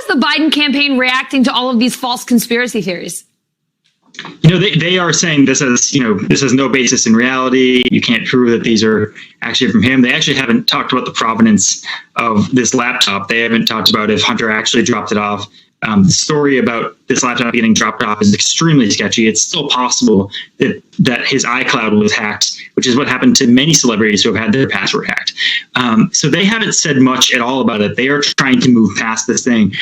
is the Biden campaign reacting to all of these false conspiracy theories? They are saying this has no basis in reality. You can't prove that these are actually from him. They actually haven't talked about the provenance of this laptop. They haven't talked about if Hunter actually dropped it off. The story about this laptop getting dropped off is extremely sketchy. It's still possible that his iCloud was hacked, which is what happened to many celebrities who have had their password hacked. So they haven't said much at all about it. They are trying to move past this thing.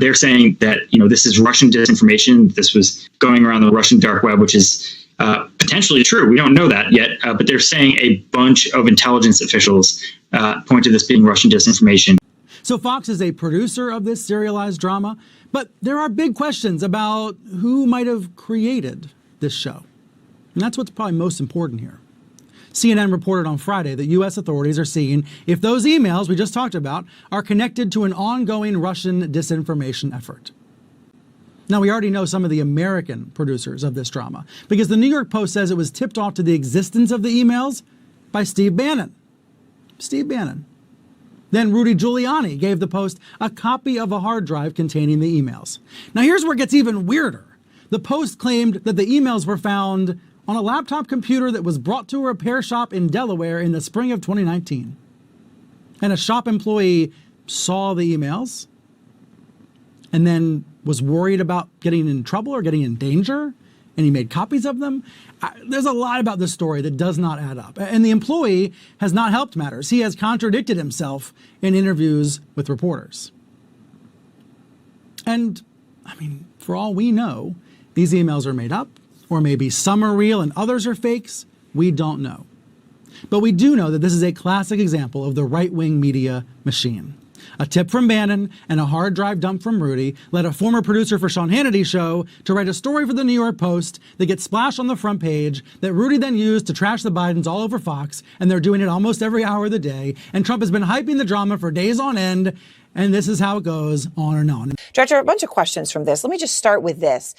They're saying that this is Russian disinformation. This was going around the Russian dark web, which is potentially true. We don't know that yet, but they're saying a bunch of intelligence officials point to this being Russian disinformation. So Fox is a producer of this serialized drama, but there are big questions about who might have created this show. And that's what's probably most important here. CNN reported on Friday that U.S. authorities are seeing if those emails we just talked about are connected to an ongoing Russian disinformation effort. Now, we already know some of the American producers of this drama because the New York Post says it was tipped off to the existence of the emails by Steve Bannon. Steve Bannon. Then Rudy Giuliani gave the Post a copy of a hard drive containing the emails. Now here's where it gets even weirder. The Post claimed that the emails were found on a laptop computer that was brought to a repair shop in Delaware in the spring of 2019. And a shop employee saw the emails and then was worried about getting in trouble or getting in danger, and he made copies of them. There's a lot about this story that does not add up. And the employee has not helped matters. He has contradicted himself in interviews with reporters. And, for all we know, these emails are made up, or maybe some are real and others are fakes. We don't know. But we do know that this is a classic example of the right-wing media machine. A tip from Bannon and a hard drive dump from Rudy led a former producer for Sean Hannity's show to write a story for the New York Post that gets splashed on the front page that Rudy then used to trash the Bidens all over Fox, and they're doing it almost every hour of the day. And Trump has been hyping the drama for days on end, and this is how it goes on and on. Director, a bunch of questions from this. Let me just start with this.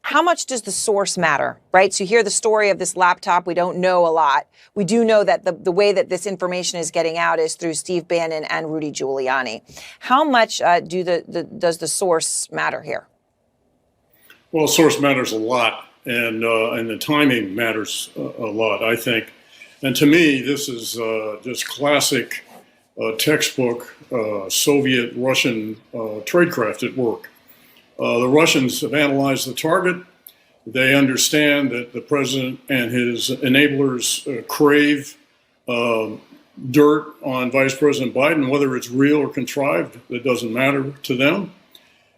How much does the source matter, right? So you hear the story of this laptop. We don't know a lot. We do know that the way that this information is getting out is through Steve Bannon and Rudy Giuliani. How much does the source matter here? Well, source matters a lot, and the timing matters a lot, I think. And to me, this is just classic textbook Soviet-Russian tradecraft at work. The Russians have analyzed the target. They understand that the president and his enablers crave dirt on Vice President Biden, whether it's real or contrived, it doesn't matter to them.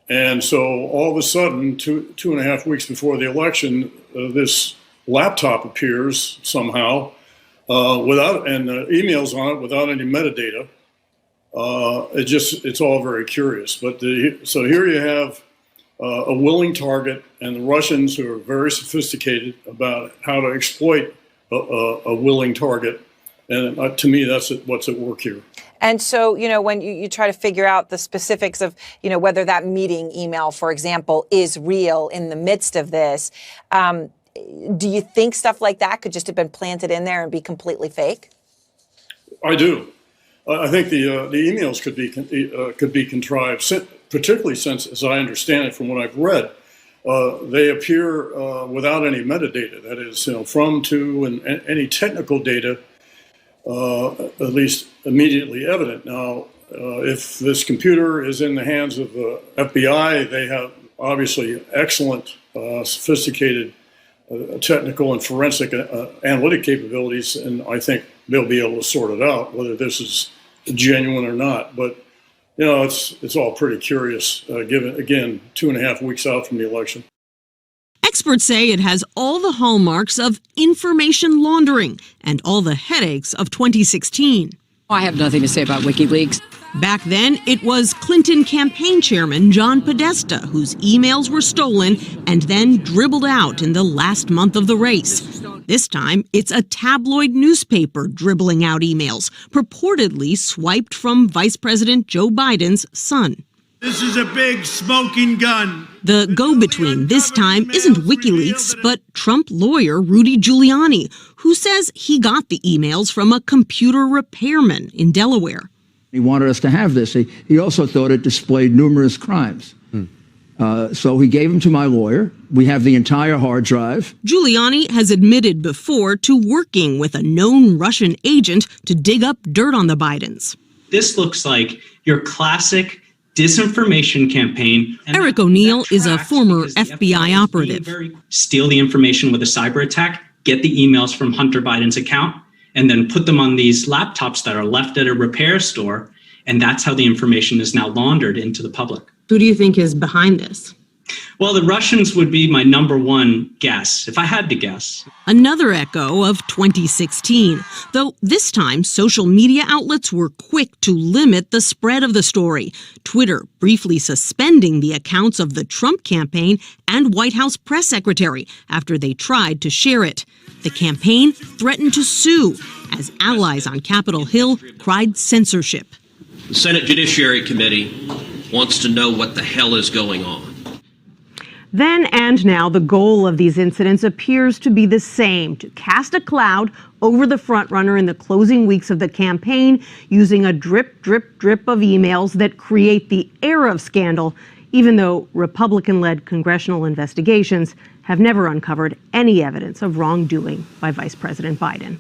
And so all of a sudden, two and a half weeks before the election, this laptop appears somehow and the emails on it without any metadata. It's all very curious. But so here you have a willing target, and the Russians, who are very sophisticated about how to exploit a willing target. And to me, that's what's at work here. And so, when you try to figure out the specifics of, whether that meeting email, for example, is real in the midst of this, do you think stuff like that could just have been planted in there and be completely fake? I do. I think the emails could be contrived, particularly since, as I understand it from what I've read, they appear without any metadata. That is, from, to, and any technical data, at least immediately evident. Now, if this computer is in the hands of the FBI, they have obviously excellent, sophisticated technical and forensic analytic capabilities, and I think they'll be able to sort it out, whether this is genuine or not. But it's all pretty curious, given, again, 2.5 weeks out from the election. Experts say it has all the hallmarks of information laundering and all the headaches of 2016. I have nothing to say about WikiLeaks. Back then, it was Clinton campaign chairman John Podesta whose emails were stolen and then dribbled out in the last month of the race. This time, it's a tabloid newspaper dribbling out emails, purportedly swiped from Vice President Joe Biden's son. This is a big smoking gun. The go-between this time isn't WikiLeaks, but Trump lawyer Rudy Giuliani, who says he got the emails from a computer repairman in Delaware. He wanted us to have this. He also thought it displayed numerous crimes. So he gave them to my lawyer. We have the entire hard drive. Giuliani has admitted before to working with a known Russian agent to dig up dirt on the Bidens. This looks like your classic disinformation campaign. Eric O'Neill is a former FBI operative. Steal the information with a cyber attack, get the emails from Hunter Biden's account, and then put them on these laptops that are left at a repair store. And that's how the information is now laundered into the public. Who do you think is behind this? Well, the Russians would be my number one guess, if I had to guess. Another echo of 2016, though this time social media outlets were quick to limit the spread of the story. Twitter briefly suspending the accounts of the Trump campaign and White House press secretary after they tried to share it. The campaign threatened to sue as allies on Capitol Hill cried censorship. The Senate Judiciary Committee wants to know what the hell is going on. Then and now, the goal of these incidents appears to be the same, to cast a cloud over the frontrunner in the closing weeks of the campaign, using a drip, drip, drip of emails that create the air of scandal, even though Republican-led congressional investigations have never uncovered any evidence of wrongdoing by Vice President Biden.